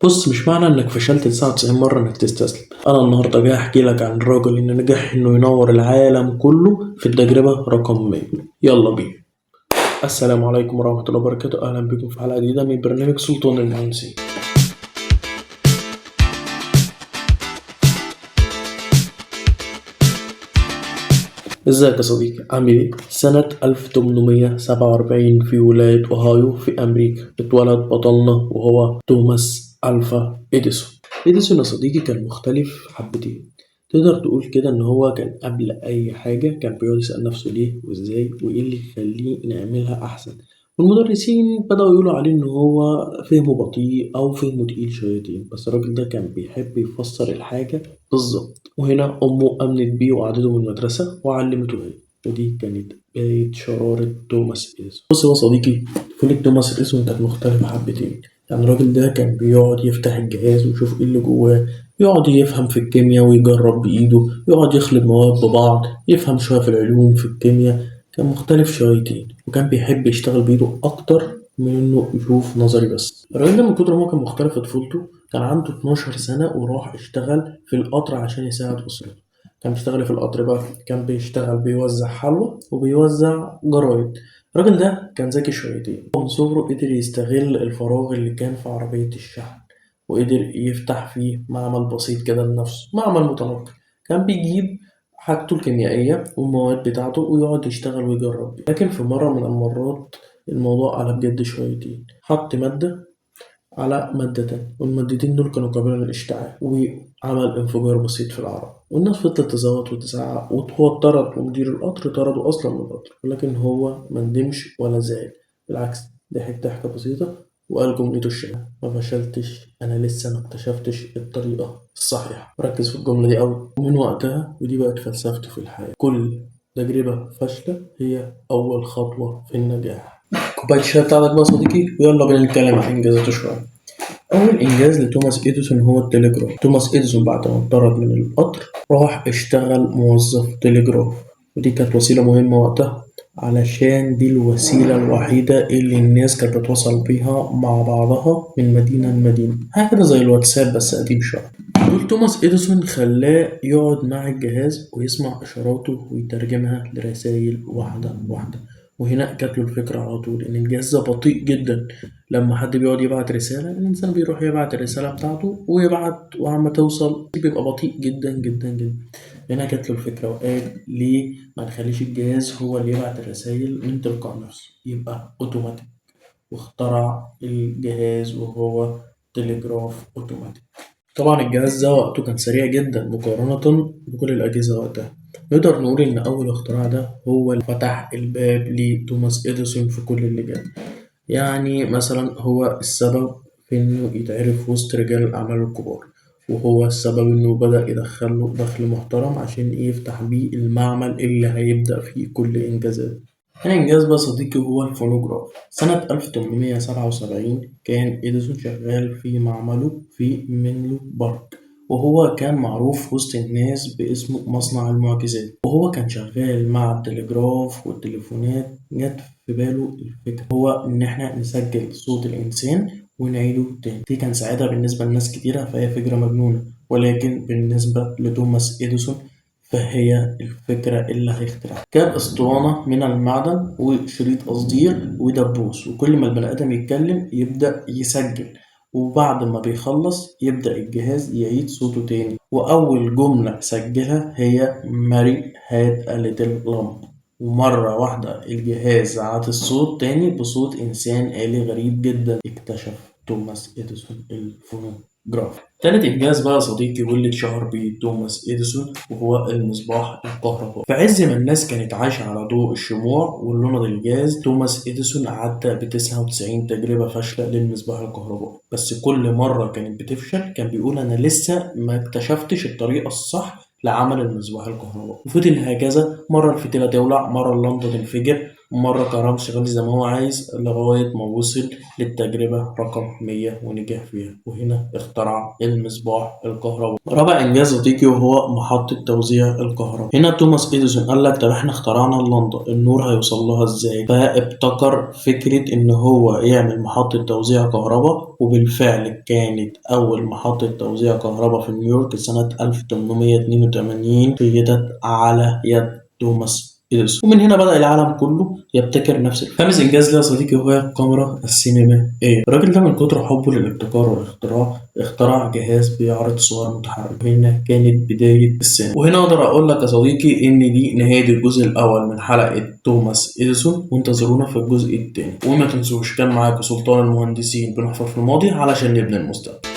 بص، مش معنى انك فشلت 99 مرة انك تستسلم. انا النهاردة جاي احكي لك عن الراجل اللي نجح انه ينور العالم كله في التجربة رقم 100. يلا بينا. السلام عليكم ورحمة الله وبركاته، اهلا بكم في حلقة جديدة من برنامج سلطان المهندسين. ازيك يا صديقي، عامل ايه؟ سنة 1847 في ولاية اوهايو في امريكا اتولد بطلنا وهو توماس الفا اديسون. اديسون يا صديقي كان مختلف حبتين. تقدر تقول كده ان هو كان قبل اي حاجة كان بيقعد يسأل نفسه ليه وازاي وايه اللي يخليه نعملها احسن. والمدرسين بدأوا يقولوا عليه ان هو فهمه بطيء او فهمه تقيل شويتين، بس الراجل ده كان بيحب يفسر الحاجة بالظبط. وهنا أمه آمنت بيه وقعدته من المدرسة وعلمته هي، ودي كانت بداية شرارة توماس إديسون. بص يا صديقي، طفولة توماس إديسون كانت مختلفة حبتين. يعني الراجل ده كان بيقعد يفتح الجهاز ويشوف إيه اللي جواه، يقعد يفهم في الكيمياء ويجرب بإيده، يقعد يخلط مواد ببعض، يفهم شوية في العلوم في الكيمياء. كان مختلف شويتين وكان بيحب يشتغل بإيده أكتر من إنه يشوف نظري بس. الراجل ده من كتر ما هو كان مختلف في طفولته كان عنده 12 سنة وراح اشتغل في القطر عشان يساعد أسرته. كان بيشتغل في القطر بقى، كان بيشتغل بيوزع حلوى وبيوزع جرايد. الراجل ده كان ذكي شويتين، من صغره قدر يستغل الفراغ اللي كان في عربية الشحن وقدر يفتح فيه معمل بسيط كده لنفسه، معمل متنقل. كان بيجيب حاجته الكيميائية والمواد بتاعته ويقعد يشتغل ويجرب. لكن في مرة من المرات الموضوع قلب جد شويتين، حط مادة على مادة تانية والمادتين دول كانوا قابلين للاشتعال وعمل انفجار بسيط في العرب، والناس فضلت تصوت وتزعق، وهو اتطرد ومدير القطر طرده أصلا من القطر، ولكن هو مندمش ولا زعل. بالعكس، ضحك ضحكة بسيطة وقال جملته الشهيرة: ما فشلتش، أنا لسه ما اكتشفتش الطريقة الصحيحة. ركز في الجملة دي أوي، ومن وقتها ودي بقت فلسفته في الحياة: كل تجربة فاشلة هي أول خطوة في النجاح. كوباية الشاي بتاعتك بقى يا صديقي، ويلا بينا نتكلم عن إنجازاته شوية. أول إنجاز لتوماس إديسون هو التليجراف. توماس إديسون بعد ما اتطرد من القطر راح اشتغل موظف تليجراف، ودي كانت وسيلة مهمة وقتها علشان دي الوسيلة الوحيدة اللي الناس كانت بتوصل بيها مع بعضها من مدينة لمدينة، حاجة كده زي الواتساب بس قديم شوية. دول توماس إديسون خلاه يقعد مع الجهاز ويسمع إشاراته ويترجمها لرسائل واحدة واحدة. وهنا جات له الفكرة على طول إن الجهاز ده بطيء جدا. لما حد بيقعد يبعت رسالة الإنسان بيروح يبعت الرسالة بتاعته ويبعت، وعما توصل بيبقى بطيء جدا جدا جدا. هنا جات له الفكرة وقال: ليه ما نخليش الجهاز هو اللي يبعت الرسائل من تلقاء نفسه، يبقى أوتوماتيك. واخترع الجهاز وهو تليجراف أوتوماتيك. طبعا الجهاز ده وقته كان سريع جدا مقارنة بكل الأجهزة وقتها. نقدر نقول إن أول اختراع ده هو اللي فتح الباب لتوماس إديسون في كل اللي جاي. يعني مثلا هو السبب في إنه يتعرف وسط رجال الأعمال الكبار، وهو السبب إنه بدأ يدخله دخل محترم عشان يفتح بيه المعمل اللي هيبدأ فيه كل إنجازاته. تاني إنجاز بقى صديقي هو الفونوجراف. سنة 1877 كان إديسون شغال في معمله في مينلو بارك، وهو كان معروف وسط الناس باسمه مصنع المعجزات. وهو كان شغال مع التلجراف والتليفونات، جت في باله الفكرة هو إن إحنا نسجل صوت الإنسان ونعيده تاني. دي كان ساعتها بالنسبة لناس كتيرة فهي فكرة مجنونة، ولكن بالنسبة لتوماس إديسون فهي الفكرة اللي هيخترعها. كان اسطوانة من المعدن وشريط قصدير ودبوس، وكل ما البني آدم يتكلم يبدأ يسجل، وبعد ما بيخلص يبدأ الجهاز يعيد صوته تاني. وأول جملة سجلها هي ماري هاد a little lamp. ومرة واحدة الجهاز عاد الصوت تاني بصوت إنسان آلي غريب جدا. اكتشف توماس إديسون الفونوجراف. تالت إنجاز بقى يا صديقي واللي اتشهر بيه توماس إديسون وهو المصباح الكهربائي. في عز ما الناس كانت عايشة على ضوء الشموع واللوند الجاز، توماس إديسون عدى ب99 تجربة فاشلة للمصباح الكهربائي، بس كل مرة كانت بتفشل كان بيقول: أنا لسه ما اكتشفتش الطريقة الصح لعمل المصباح الكهربائي. وفضل هكذا، مرة الفتيلة تولع، مرة اللمبة تنفجر، مرة كهرباء شغال زي ما هو عايز لغاية ما وصل للتجربة رقم 100 ونجح فيها، وهنا اخترع المصباح الكهربائي. رابع إنجاز صديقي وهو محطة توزيع الكهرباء. هنا توماس إديسون قال لك طب احنا اخترعنا اللمبة، النور هيوصل لها ازاي؟ فابتكر فكرة إن هو يعمل محطة توزيع كهرباء، وبالفعل كانت أول محطة توزيع كهرباء في نيويورك سنة 1882 قيدت على يد توماس إديسون. ومن هنا بدأ العالم كله يبتكر نفس خامس إنجاز لي يا صديقي وهي الكاميرا السينمائية. الراجل ده من كتر حبه للابتكار والاختراع اخترع جهاز بيعرض صور متحركة. هنا كانت بداية السينما. وهنا أقدر أقول لك يا صديقي إن دي نهاية الجزء الأول من حلقة توماس إديسون، وانتظرونا في الجزء الثاني. وما تنسوش كان معاكم سلطان المهندسين بنحفر في الماضي علشان نبني المستقبل.